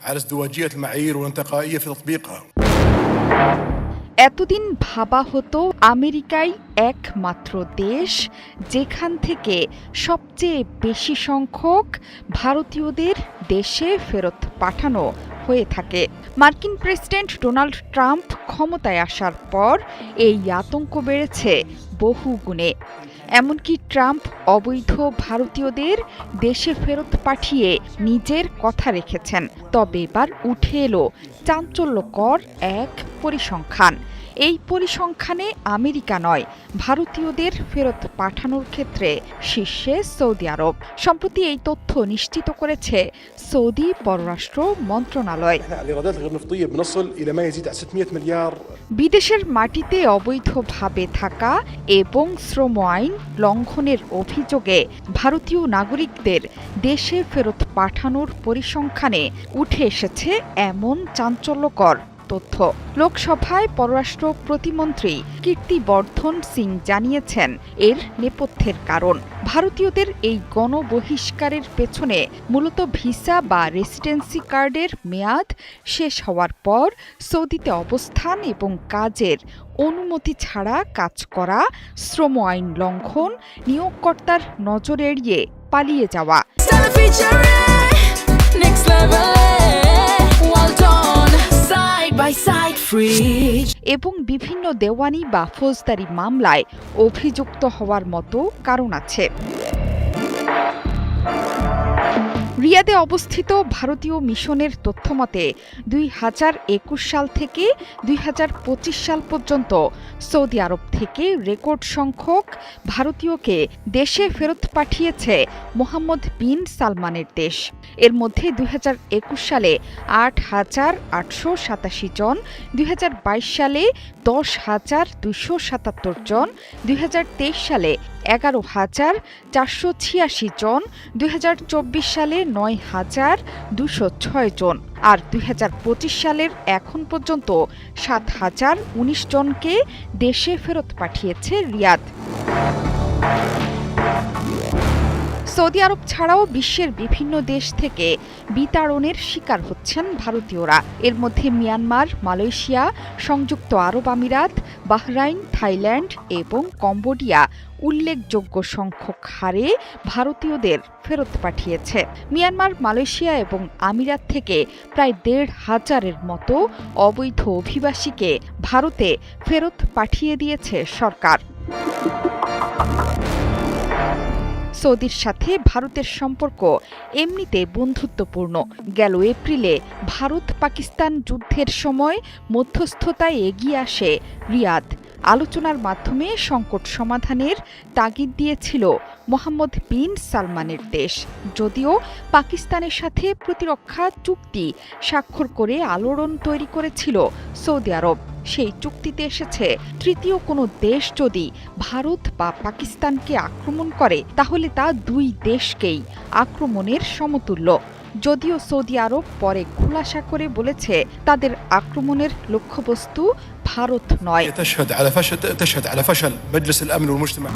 على ازدواجية المعايير والانتقائية في تطبيقها। এতদিন ভাবা হতো আমেরিকাই একমাত্র দেশ যেখান থেকে সবচেয়ে বেশি সংখ্যক ভারতীয়দের দেশে ফেরত পাঠানো হয়ে থাকে। মার্কিন প্রেসিডেন্ট ডোনাল্ড ট্রাম্প ক্ষমতায় আসার পর এই আতঙ্ক বেড়েছে বহুগুণে। এমনকি ট্রাম্প অবৈধ ভারতীয়দের দেশে ফেরত পাঠিয়ে নিজের কথা রেখেছেন। তবে এবার উঠে এলো চাঞ্চল্যকর এক পরিসংখ্যান। এই পরিসংখ্যানে আমেরিকা নয়, ভারতীয়দের ফেরত পাঠানোর ক্ষেত্রে শীর্ষে সৌদি আরব। সম্প্রতি এই তথ্য নিশ্চিত করেছে সৌদি পররাষ্ট্র মন্ত্রণালয়। বিদেশের মাটিতে অবৈধভাবে থাকা এবং শ্রম আইন লঙ্ঘনের অভিযোগে ভারতীয় নাগরিকদের দেশে ফেরত পাঠানোর পরিসংখ্যানে উঠে এসেছে এমন চাঞ্চল্যকর তথ্য। লোকসভায় পররাষ্ট্র প্রতিমন্ত্রী কীর্তিবর্ধন সিং জানিয়েছেন এর নেপথ্যের কারণ। ভারতীয়দের এই গণবহিষ্কারের পেছনে মূলত ভিসা বা রেসিডেন্সি কার্ডের মেয়াদ শেষ হওয়ার পর সৌদিতে অবস্থান এবং কাজের অনুমতি ছাড়া কাজ করা, শ্রম আইন লঙ্ঘন, নিয়োগকর্তার নজর এড়িয়ে পালিয়ে যাওয়া এবং বিভিন্ন দেওয়ানি বা ফৌজদারি মামলায় অভিযুক্ত হওয়ার মতো কারণ আছে। রিয়াদে অবস্থিত ভারতীয় মিশনের তথ্যমতে 2021 সাল থেকে 2025 সাল পর্যন্ত সৌদি আরব থেকে রেকর্ড সংখ্যক ভারতীয়কে দেশে ফেরত পাঠিয়েছে মোহাম্মদ বিন সালমানের দেশ। এর মধ্যে 2021 সালে 8,887 জন, 2022 সালে 10,277 জন, 2023 সালে 11,486 জন, 2024 সালে 9,206 জন আর 2025 সালের এখন পর্যন্ত 7,019 জনকে দেশে ফেরত পাঠিয়েছে রিয়াদ। সৌদি আরব ছাড়াও বিশ্বের বিভিন্ন দেশ থেকে বিতাড়নের শিকার হচ্ছেন ভারতীয়রা। এর মধ্যে মিয়ানমার, মালয়েশিয়া, সংযুক্ত আরব আমিরাত, বাহরাইন, থাইল্যান্ড এবং কম্বোডিয়া উল্লেখযোগ্য সংখ্যক হারে ভারতীয়দের ফেরত পাঠিয়েছে। মিয়ানমার, মালয়েশিয়া এবং আমিরাত থেকে প্রায় 1,500-এর মতো অবৈধ অভিবাসীকে ভারতে ফেরত পাঠিয়ে দিয়েছে সরকার। সৌদির সাথে ভারতের সম্পর্ক এমনিতে বন্ধুত্বপূর্ণ। গেল এপ্রিলে ভারত পাকিস্তান যুদ্ধের সময় মধ্যস্থতায় এগিয়ে আসে রিয়াদ। আলোচনার মাধ্যমে সংকট সমাধানের তাগিদ দিয়েছিল মোহাম্মদ বিন সালমানের দেশ। যদিও পাকিস্তানের সাথে প্রতিরক্ষা চুক্তি স্বাক্ষর করে আলোড়ন তৈরি করেছিল সৌদি আরব। সেই চুক্তিতে এসেছে তৃতীয় কোনো দেশ যদি ভারত বা পাকিস্তানকে আক্রমণ করে তাহলে তা দুই দেশকেই আক্রমণের সমতুল্য। যদিও সৌদি আরব পরে খোলাসা করে বলেছে তাদের আক্রমণের লক্ষ্যবস্তু ভারত নয়। تشهد على فشل مجلس الأمن والمجتمع